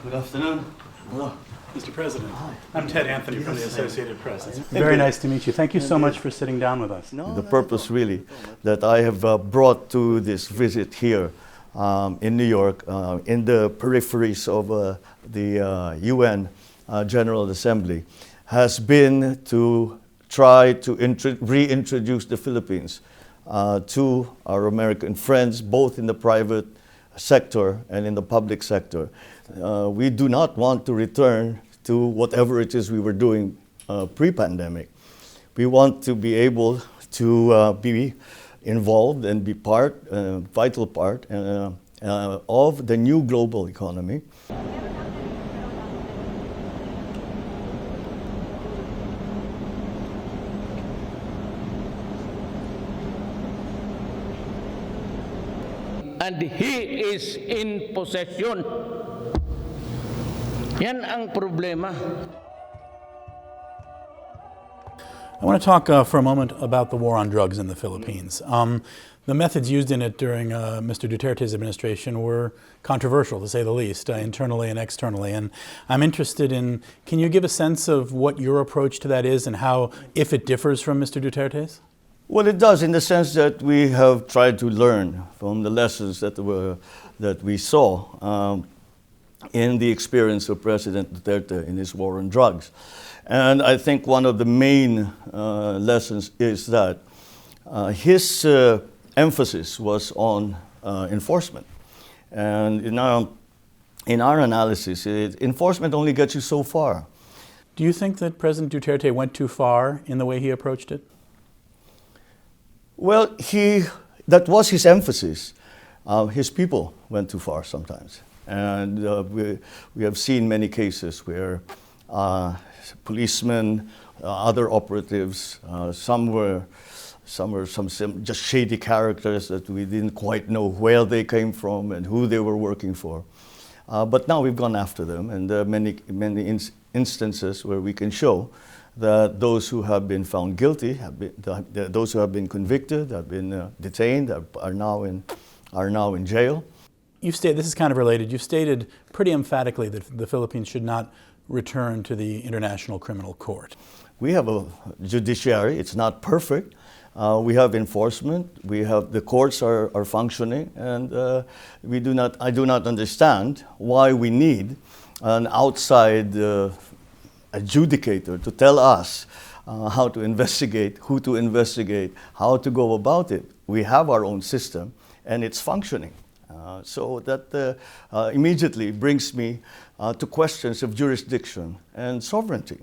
Good afternoon. Hello. Mr. President, I'm Ted Anthony from the Associated Press. Very nice to meet you. Thank you so much for sitting down with us. The purpose really that I have brought to this visit here in New York, in the peripheries of the UN General Assembly, has been to try to reintroduce the Philippines to our American friends, both in the private sector and in the public sector. We do not want to return to whatever it is we were doing pre-pandemic. We want to be able to be involved and be part, vital part of the new global economy. And he is in possession. Yan ang problema. I want to talk for a moment about the war on drugs in the Philippines. The methods used in it during Mr. Duterte's administration were controversial, to say the least, internally and externally. And I'm interested in, can you give a sense of what your approach to that is and how, if it differs from Mr. Duterte's? Well, it does, in the sense that we have tried to learn from the lessons that we saw in the experience of President Duterte in his war on drugs. And I think one of the main lessons is that his emphasis was on enforcement. And in our analysis, enforcement only gets you so far. Do you think that President Duterte went too far in the way he approached it? Well, that was his emphasis. His people went too far sometimes. And we have seen many cases where policemen, other operatives, some were just shady characters that we didn't quite know where they came from and who they were working for. But now we've gone after them, and there are many instances where we can show that those who have been found guilty, those who have been convicted, have been detained, are now in jail. You've stated, this is kind of related, you've stated pretty emphatically that the Philippines should not return to the International Criminal Court. We have a judiciary, it's not perfect. We have enforcement, the courts are functioning, and I do not understand why we need an outside adjudicator to tell us how to investigate, who to investigate, how to go about it. We have our own system, and it's functioning. So that immediately brings me to questions of jurisdiction and sovereignty.